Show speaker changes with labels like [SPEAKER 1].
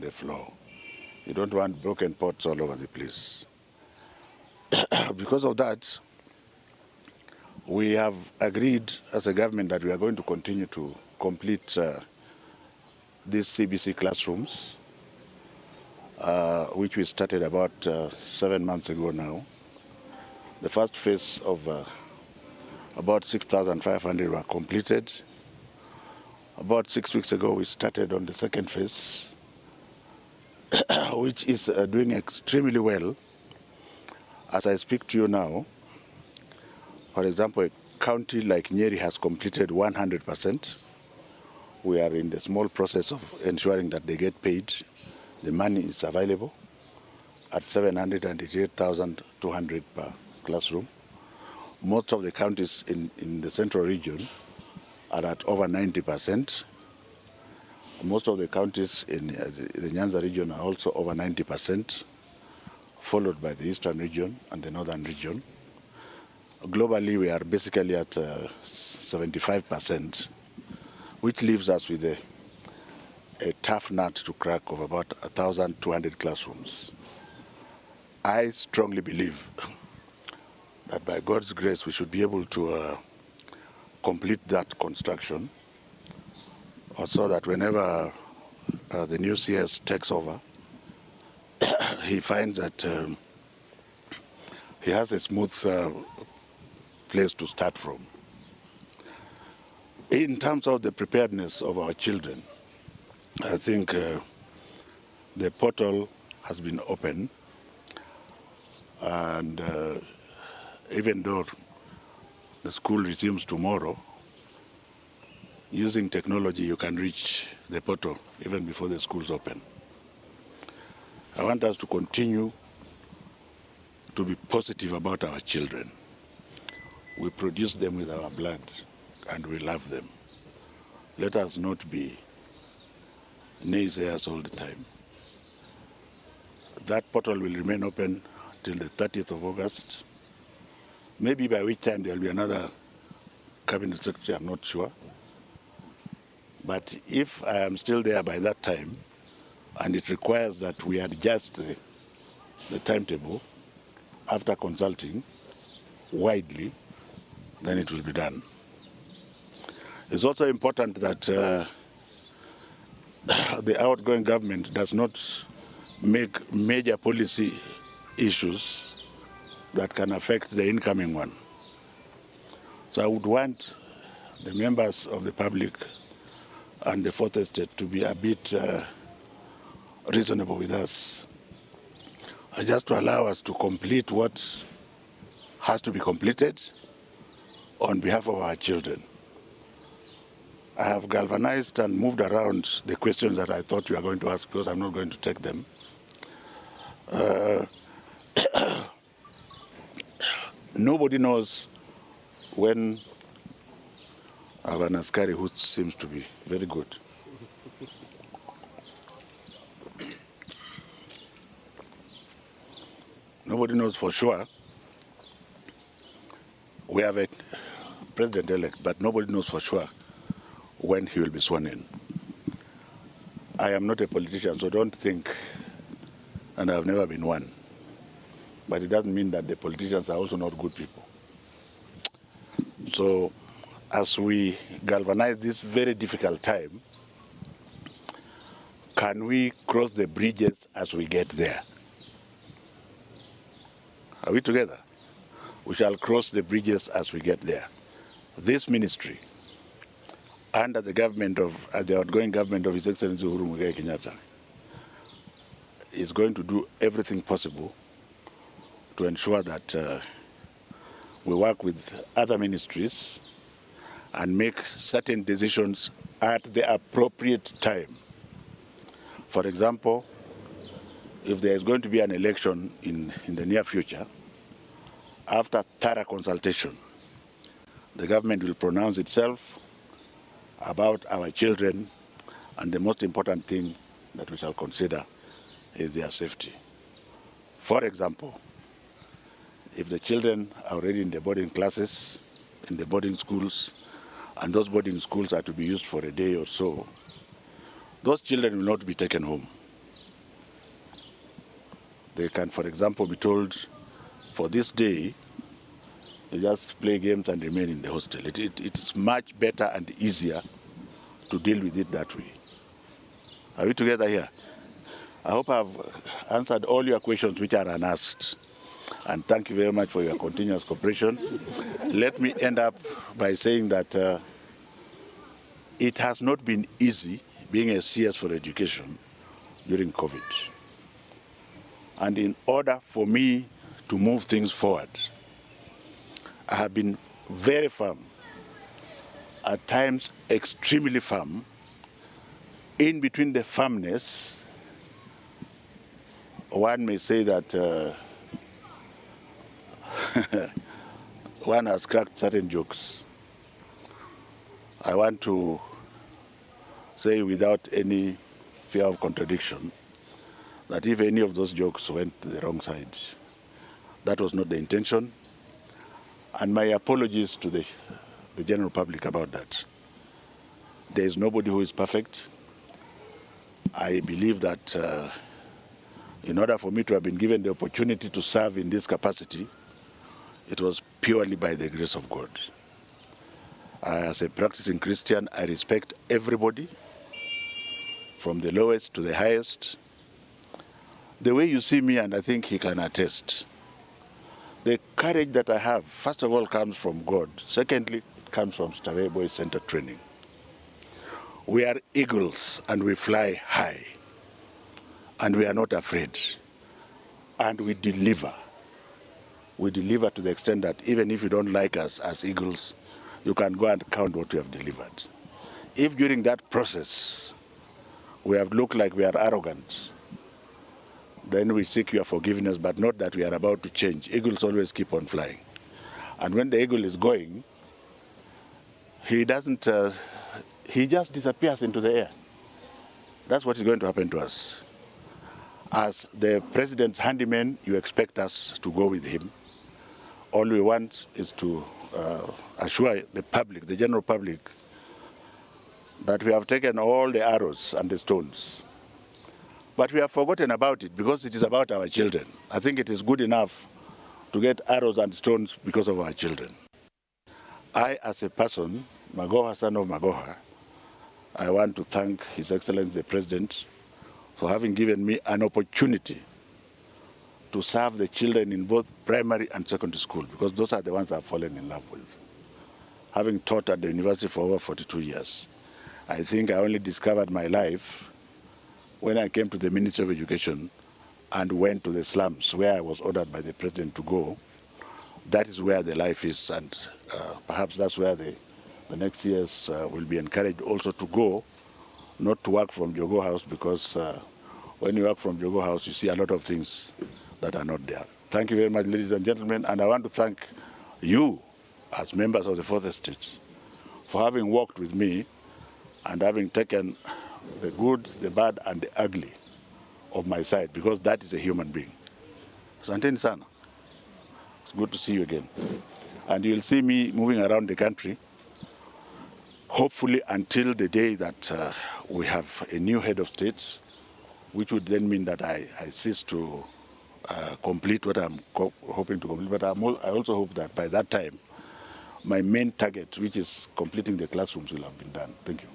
[SPEAKER 1] the floor. You don't want broken pots all over the place. Because of that, we have agreed as a government that we are going to continue to complete these CBC classrooms, which we started about 7 months ago now. The first phase of about 6,500 were completed. About 6 weeks ago, we started on the second phase, which is doing extremely well. As I speak to you now, for example, a county like Nyeri has completed 100%. We are in the small process of ensuring that they get paid. The money is available at 788,200 per classroom. Most of the counties in the central region are at over 90%. Most of the counties in the Nyanza region are also over 90%, followed by the eastern region and the northern region. Globally, we are basically at 75%, which leaves us with a tough nut to crack of about 1,200 classrooms. I strongly believe that by God's grace, we should be able to complete that construction, so that whenever the new CS takes over, he finds that he has a smooth place to start from. In terms of the preparedness of our children, I think the portal has been open, and even though the school resumes tomorrow, using technology you can reach the portal even before the schools open. I want us to continue to be positive about our children. We produce them with our blood and we love them. Let us not be naysayers all the time. That portal will remain open till the 30th of August. Maybe by which time there will be another cabinet secretary, I'm not sure. But if I am still there by that time, and it requires that we adjust the timetable after consulting widely, then it will be done. It's also important that the outgoing government does not make major policy issues that can affect the incoming one. So I would want the members of the public and the fourth estate to be a bit reasonable with us, just to allow us to complete what has to be completed on behalf of our children. I have galvanized and moved around the questions that I thought you were going to ask, because I'm not going to take them. Nobody knows when I have an askari who seems to be very good. Nobody knows for sure. We have a president-elect, but nobody knows for sure when he will be sworn in. I am not a politician, so don't think, and I have never been one. But it doesn't mean that the politicians are also not good people. So as we galvanize this very difficult time, can we cross the bridges as we get there? Are we together? We shall cross the bridges as we get there. This ministry, under the government of the outgoing government of His Excellency Uhuru Muigai Kenyatta, is going to do everything possible to ensure that we work with other ministries and make certain decisions at the appropriate time. For example, if there is going to be an election in the near future, after thorough consultation, the government will pronounce itself about our children, and the most important thing that we shall consider is their safety. For example, if the children are already in the boarding classes, in the boarding schools, and those boarding schools are to be used for a day or so, those children will not be taken home. They can, for example, be told, for this day, you just play games and remain in the hostel. It's much better and easier to deal with it that way. Are we together here? I hope I've answered all your questions which are unasked. And thank you very much for your continuous cooperation. Let me end up by saying that it has not been easy being a CS for education during COVID. And in order for me to move things forward, I have been very firm, at times extremely firm. In between the firmness, one may say that one has cracked certain jokes. I want to say without any fear of contradiction that if any of those jokes went to the wrong side, that was not the intention. And my apologies to the general public about that. There is nobody who is perfect. I believe that in order for me to have been given the opportunity to serve in this capacity, it was purely by the grace of God. As a practicing Christian, I respect everybody, from the lowest to the highest. The way you see me, and I think he can attest, the courage that I have, first of all, comes from God. Secondly, it comes from Starehe Boys Center training. We are eagles and we fly high. And we are not afraid. And we deliver. We deliver to the extent that even if you don't like us as eagles, you can go and count what we have delivered. If during that process we have looked like we are arrogant, then we seek your forgiveness, but not that we are about to change. Eagles always keep on flying. And when the eagle is going, he doesn't, he just disappears into the air. That's what is going to happen to us. As the president's handyman, you expect us to go with him. All we want is to assure the public, the general public, that we have taken all the arrows and the stones. But we have forgotten about it because it is about our children. I think it is good enough to get arrows and stones because of our children. I, as a person, Magoha, son of Magoha, I want to thank His Excellency the President for having given me an opportunity to serve the children in both primary and secondary school, because those are the ones I've fallen in love with. Having taught at the university for over 42 years, I think I only discovered my life when I came to the Ministry of Education and went to the slums where I was ordered by the President to go. That is where the life is, and perhaps that's where the next years will be encouraged also to go, not to work from Jogo House, because when you work from Jogo House, you see a lot of things that are not there. Thank you very much, ladies and gentlemen, and I want to thank you as members of the Fourth Estate for having worked with me and having taken the good, the bad, and the ugly of my side, because that is a human being. Asanteni sana. It's good to see you again. And you'll see me moving around the country, hopefully until the day that we have a new head of state, which would then mean that I cease to complete what I'm hoping to complete. But I also hope that by that time, my main target, which is completing the classrooms, will have been done. Thank you.